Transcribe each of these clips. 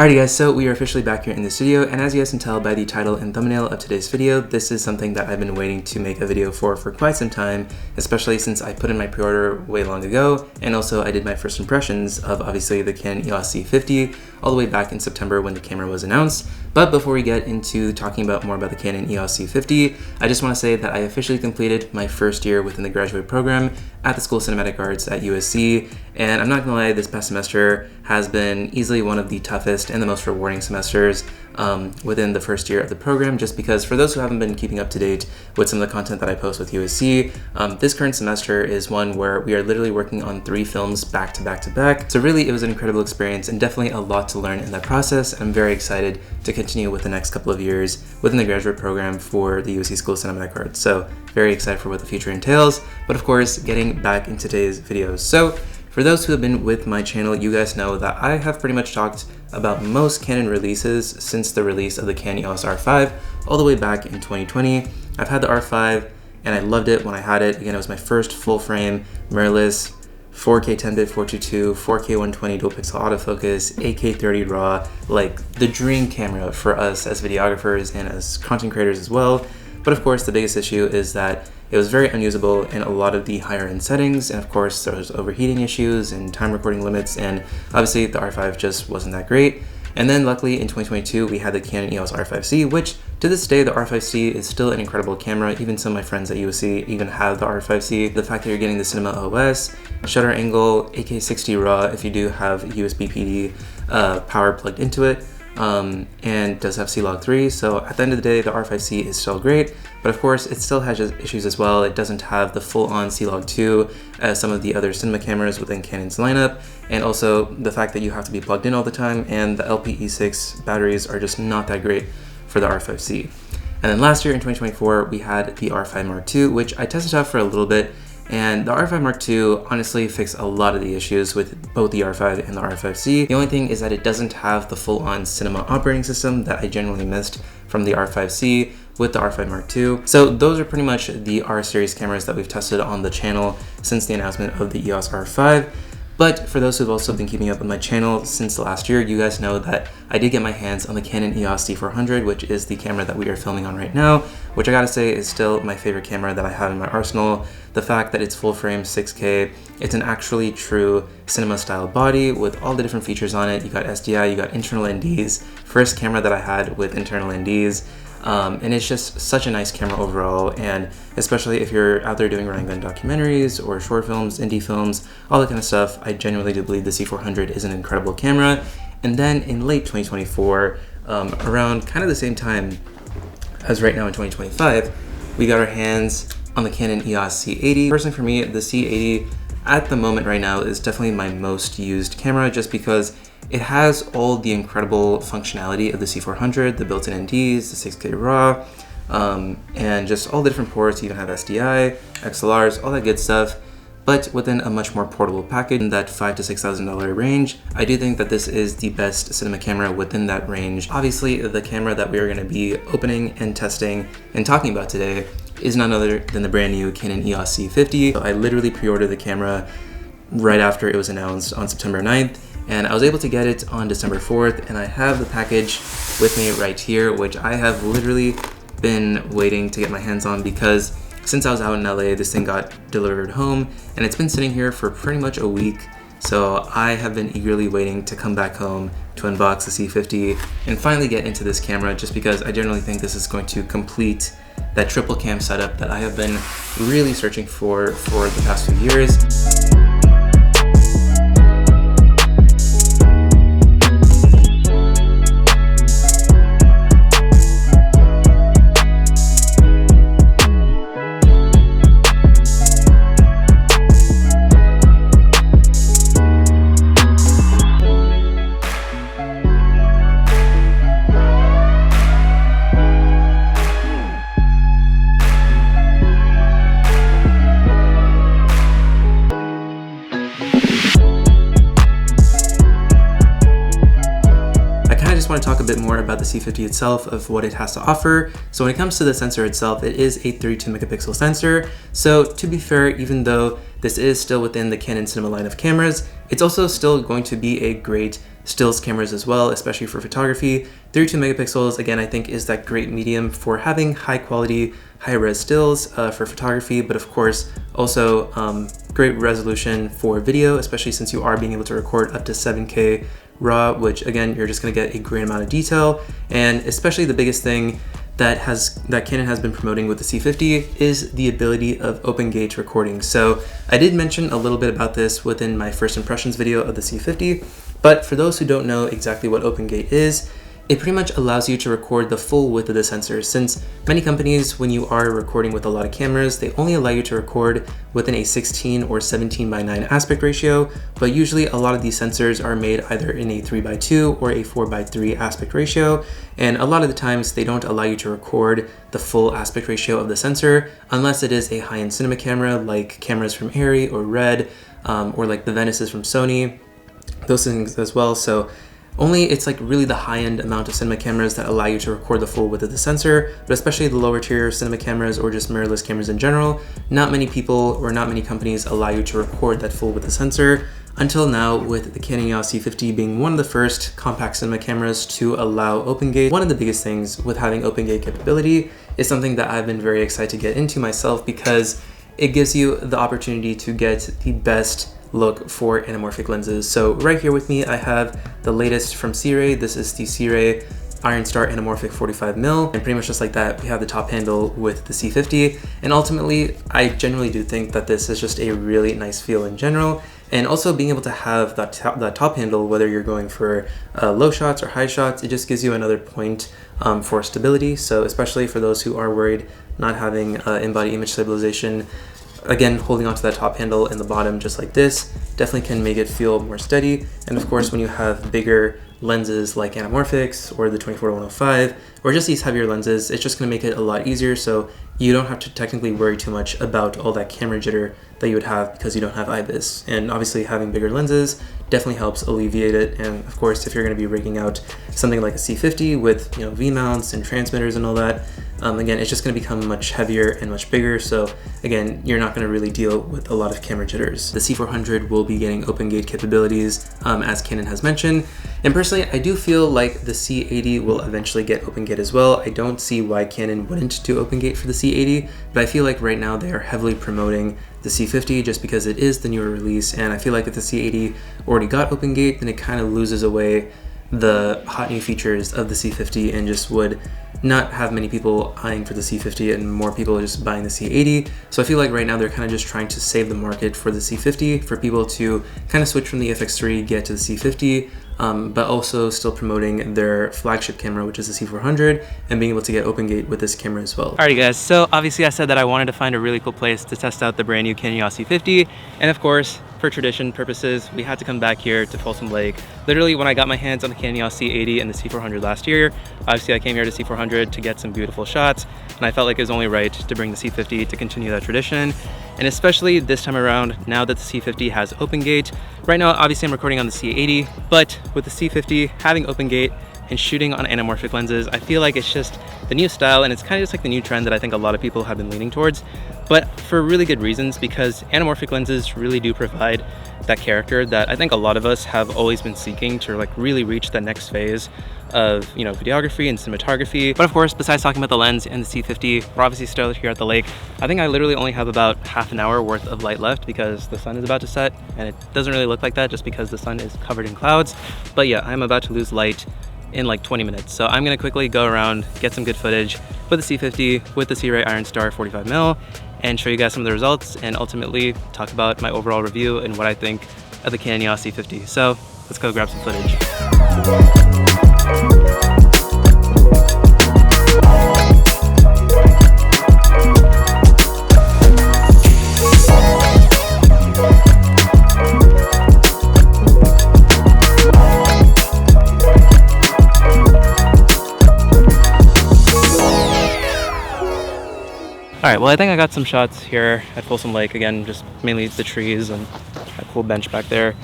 Alrighty guys, so we are officially back here in this video, and as you guys can tell by the title and thumbnail of today's video, this is something that I've been waiting to make a video for quite some time, especially since I put in my pre-order way long ago, and also I did my first impressions of obviously the Canon EOS C50 all the way back in September when the camera was announced. But before we get into talking more about the Canon EOS C50, I just want to say that I officially completed my first year within the graduate program at the School of Cinematic Arts at USC, and I'm not gonna lie, this past semester has been easily one of the toughest and the most rewarding semesters within the first year of the program, just because for those who haven't been keeping up to date with some of the content that I post with USC, this current semester is one where we are literally working on 3 films back to back to back. So really it was an incredible experience and definitely a lot to learn in that process. I'm very excited to continue with the next couple of years within the graduate program for the USC School of Cinematic Arts. So very excited for what the future entails, but of course getting back into today's videos. So for those who have been with my channel, you guys know that I have pretty much talked about most Canon releases since the release of the Canon EOS R5 all the way back in 2020. I've had the R5 and I loved it when I had it. Again, it was my first full frame mirrorless 4K 10-bit 422, 4K 120 dual pixel autofocus, 8K 30 RAW, like the dream camera for us as videographers and as content creators as well. But of course, the biggest issue is that it was very unusable in a lot of the higher end settings, and of course there was overheating issues and time recording limits, and obviously the R5 just wasn't that great. And then luckily in 2022 we had the Canon EOS R5C, which to this day the R5C is still an incredible camera. Even some of my friends at USC even have the R5C. The fact that you're getting the Cinema OS, shutter angle, 8K 60 RAW if you do have USB PD power plugged into it, and does have C-Log 3, so at the end of the day the R5C is still great, but of course it still has issues as well. It doesn't have the full-on C-Log 2 as some of the other cinema cameras within Canon's lineup, and also the fact that you have to be plugged in all the time, and the LPE6 batteries are just not that great for the R5C. And then last year in 2024 we had the R5 Mark II, which I tested out for a little bit, and the R5 Mark II honestly fixed a lot of the issues with both the R5 and the R5C. The only thing is that it doesn't have the full-on cinema operating system that I generally missed from the R5C with the R5 Mark II. So those are pretty much the R series cameras that we've tested on the channel since the announcement of the EOS R5. But for those who've also been keeping up with my channel since the last year, you guys know that I did get my hands on the Canon EOS C400, which is the camera that we are filming on right now, which I gotta say is still my favorite camera that I have in my arsenal. The fact that it's full frame 6K, it's an actually true cinema style body with all the different features on it. You got SDI, you got internal NDs, first camera that I had with internal NDs. And it's just such a nice camera overall, and especially if you're out there doing run and gun documentaries or short films, indie films, all that kind of stuff, I genuinely do believe the C400 is an incredible camera. And then in late 2024, around kind of the same time as right now in 2025, we got our hands on the Canon EOS C80. Personally for me, the C80 at the moment right now is definitely my most used camera, just because it has all the incredible functionality of the C400, the built-in NDs, the 6K RAW, and just all the different ports. You even have SDI, XLRs, all that good stuff, but within a much more portable package in that $5,000 to $6,000 range. I do think that this is the best cinema camera within that range. Obviously, the camera that we are going to be opening and testing and talking about today is none other than the brand new Canon EOS C50. So I literally pre-ordered the camera right after it was announced on September 9th. And I was able to get it on December 4th, and I have the package with me right here, which I have literally been waiting to get my hands on, because since I was out in LA, this thing got delivered home, and it's been sitting here for pretty much a week. So I have been eagerly waiting to come back home to unbox the C50 and finally get into this camera, just because I generally think this is going to complete that triple cam setup that I have been really searching for the past few years. I want to talk a bit more about the C50 itself, of what it has to offer. So when it comes to the sensor itself, it is a 32 megapixel sensor. So to be fair, even though this is still within the Canon cinema line of cameras, it's also still going to be a great stills cameras as well, especially for photography. 32 megapixels, again, I think is that great medium for having high quality, high res stills for photography, but of course also great resolution for video, especially since you are being able to record up to 7K RAW, which again, you're just gonna get a great amount of detail. And especially the biggest thing that Canon has been promoting with the C50 is the ability of open gate recording. So I did mention a little bit about this within my first impressions video of the C50, but for those who don't know exactly what open gate is, it pretty much allows you to record the full width of the sensor, since many companies, when you are recording with a lot of cameras, they only allow you to record within a 16 or 17:9 aspect ratio, but usually a lot of these sensors are made either in a 3:2 or a 4:3 aspect ratio, and a lot of the times they don't allow you to record the full aspect ratio of the sensor unless it is a high-end cinema camera like cameras from ARRI or Red, or like the Venices from Sony, those things as well. So only it's like really the high-end amount of cinema cameras that allow you to record the full width of the sensor, but especially the lower tier cinema cameras or just mirrorless cameras in general, not many people or not many companies allow you to record that full width of the sensor until now, with the Canon EOS C50 being one of the first compact cinema cameras to allow open gate. One of the biggest things with having open gate capability is something that I've been very excited to get into myself, because it gives you the opportunity to get the best look for anamorphic lenses. So right here with me, I have the latest from SIRUI. This is the SIRUI IronStar anamorphic 45mm, and pretty much just like that, we have the top handle with the C50. And ultimately, I generally do think that this is just a really nice feel in general. And also being able to have that top handle, whether you're going for low shots or high shots, it just gives you another point for stability. So especially for those who are worried not having in-body image stabilization, again, holding onto that top handle in the bottom just like this definitely can make it feel more steady. And of course, when you have bigger lenses like anamorphics or the 24-105 or just these heavier lenses, it's just going to make it a lot easier, so you don't have to technically worry too much about all that camera jitter that you would have because you don't have IBIS. And obviously having bigger lenses definitely helps alleviate it. And of course, if you're going to be rigging out something like a C50 with, you know, V-mounts and transmitters and all that, again, it's just going to become much heavier and much bigger. So again, you're not going to really deal with a lot of camera jitters. The C400 will be getting open gate capabilities, as Canon has mentioned. And personally, I do feel like the C80 will eventually get open gate as well. I don't see why Canon wouldn't do open gate for the C80, but I feel like right now they are heavily promoting the C50 just because it is the newer release. And I feel like if the C80 already got open gate, then it kind of loses away the hot new features of the C50 and just would not have many people eyeing for the C50 and more people just buying the C80. So I feel like right now they're kind of just trying to save the market for the C50 for people to kind of switch from the FX3, get to the C50, but also still promoting their flagship camera, which is the C400, and being able to get open gate with this camera as well. Alrighty guys, so obviously I said that I wanted to find a really cool place to test out the brand new Canon EOS C50, and of course, for tradition purposes, we had to come back here to Folsom Lake. Literally, when I got my hands on the Canon EOS C80 and the C400 last year, obviously I came here to C400 to get some beautiful shots, and I felt like it was only right to bring the C50 to continue that tradition. And especially this time around, now that the C50 has open gate. Right now, obviously I'm recording on the C80, but with the C50 having open gate and shooting on anamorphic lenses, I feel like it's just the new style, and it's kind of just like the new trend that I think a lot of people have been leaning towards, but for really good reasons, because anamorphic lenses really do provide that character that I think a lot of us have always been seeking to like really reach that next phase of, you know, videography and cinematography. But of course, besides talking about the lens and the C50, we're obviously still here at the lake. I think I literally only have about half an hour worth of light left because the sun is about to set, and it doesn't really look like that just because the sun is covered in clouds. But yeah, I'm about to lose light in like 20 minutes. So I'm gonna quickly go around, get some good footage with the C50, with the SIRUI IronStar 45mm, and show you guys some of the results, and ultimately talk about my overall review and what I think of the Canon EOS C50. So let's go grab some footage. All right, well, I think I got some shots here at Folsom Lake. Again, just mainly the trees and a cool bench back there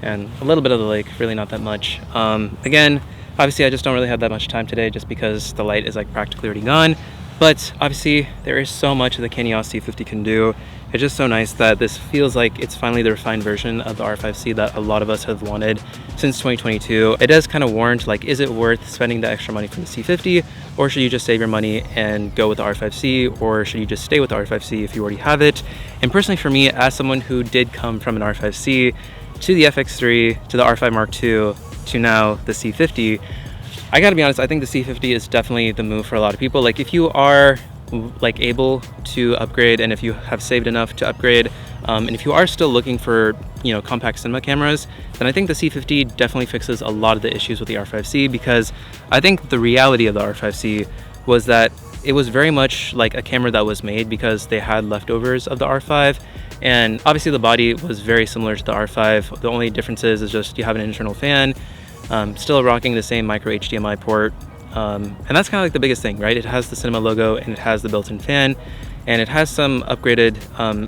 and a little bit of the lake, really not that much. Again, obviously I just don't really have that much time today just because the light is like practically already gone. But obviously there is so much that the Canon EOS C50 can do. It's just so nice that this feels like it's finally the refined version of the R5C that a lot of us have wanted since 2022. It does kind of warrant, like, is it worth spending the extra money for the C50, or should you just save your money and go with the R5C, or should you just stay with the R5C if you already have it? And personally for me, as someone who did come from an R5C to the FX3 to the R5 Mark II to now the C50, I gotta be honest, I think the C50 is definitely the move for a lot of people. Like, if you are like able to upgrade, and if you have saved enough to upgrade, and if you are still looking for, you know, compact cinema cameras, then I think the C50 definitely fixes a lot of the issues with the R5C, because I think the reality of the R5C was that it was very much like a camera that was made because they had leftovers of the R5, and obviously the body was very similar to the R5. The only difference is just you have an internal fan, still rocking the same micro HDMI port, and that's kind of like the biggest thing, right? It has the cinema logo and it has the built-in fan, and it has some upgraded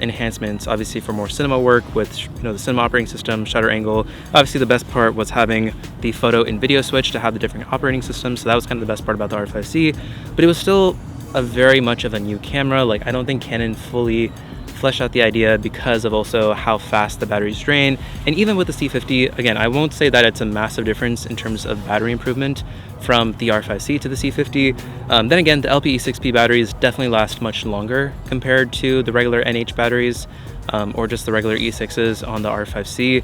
enhancements, obviously, for more cinema work with, you know, the cinema operating system, shutter angle. Obviously the best part was having the photo and video switch to have the different operating systems, so that was kind of the best part about the R5C, but it was still a very much of a new camera. Like, I don't think Canon fully fleshed out the idea because of also how fast the batteries drain. And even with the C50, again, I won't say that it's a massive difference in terms of battery improvement from the R5C to the C50. Then again, the LPE6P batteries definitely last much longer compared to the regular NH batteries, or just the regular E6s on the R5C.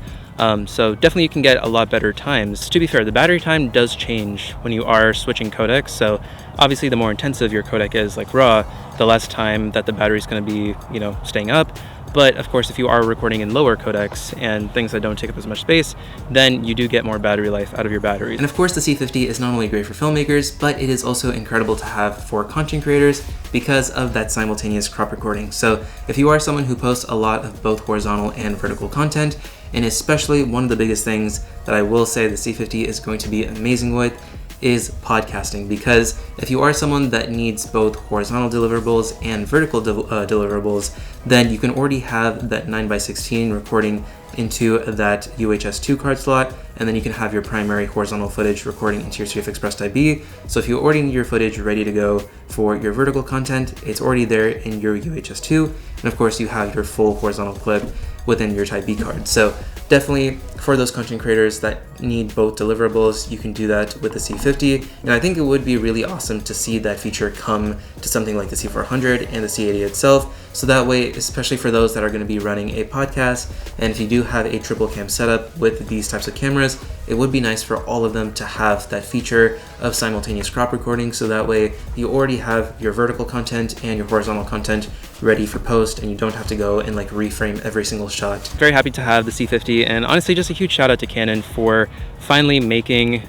So definitely you can get a lot better times. To be fair, the battery time does change when you are switching codecs. So obviously the more intensive your codec is, like RAW, the less time that the battery is going to be, you know, staying up. But of course, if you are recording in lower codecs and things that don't take up as much space, then you do get more battery life out of your batteries. And of course, the C50 is not only great for filmmakers, but it is also incredible to have for content creators because of that simultaneous crop recording. So if you are someone who posts a lot of both horizontal and vertical content, and especially one of the biggest things that I will say the C50 is going to be amazing with is podcasting, because if you are someone that needs both horizontal deliverables and vertical deliverables, then you can already have that 9x16 recording into that UHS-2 card slot, and then you can have your primary horizontal footage recording into your CF Express Type B. So if you already need your footage ready to go for your vertical content, it's already there in your UHS-2, and of course you have your full horizontal clip within your Type B card. So definitely for those content creators that need both deliverables, you can do that with the C50. And I think it would be really awesome to see that feature come to something like the C400 and the C80 itself. So that way, especially for those that are going to be running a podcast, and if you do have a triple cam setup with these types of cameras, it would be nice for all of them to have that feature of simultaneous crop recording. So that way you already have your vertical content and your horizontal content ready for post, and you don't have to go and like reframe every single shot. Very happy to have the C50, and honestly just a huge shout out to Canon for finally making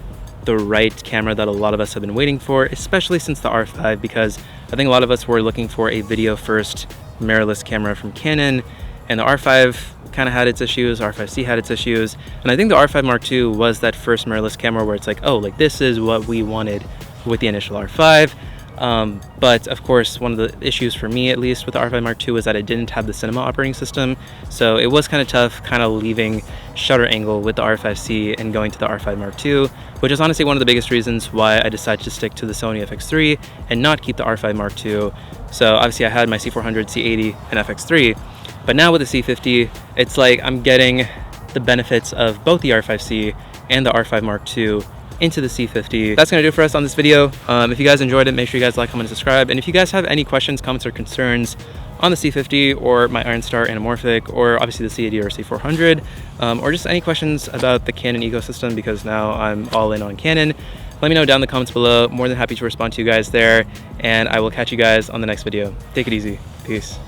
the right camera that a lot of us have been waiting for, especially since the R5, because I think a lot of us were looking for a video first mirrorless camera from Canon, and the R5 kind of had its issues, R5C had its issues, and I think the R5 Mark II was that first mirrorless camera where it's like, oh, like this is what we wanted with the initial R5. But of course, one of the issues for me, at least with the R5 Mark II, was that it didn't have the cinema operating system. So it was kind of tough kind of leaving shutter angle with the R5C and going to the R5 Mark II, which is honestly one of the biggest reasons why I decided to stick to the Sony FX3 and not keep the R5 Mark II. So obviously I had my C400, C80, and FX3, but now with the C50, it's like I'm getting the benefits of both the R5C and the R5 Mark II into the C50. That's gonna do it for us on this video. If you guys enjoyed it, make sure you guys like, comment, and subscribe. And if you guys have any questions, comments, or concerns on the C50 or my IronStar anamorphic, or obviously the C80 or C400, or just any questions about the Canon ecosystem, because now I'm all in on Canon, let me know down in the comments below. More than happy to respond to you guys there, and I will catch you guys on the next video. Take it easy. Peace.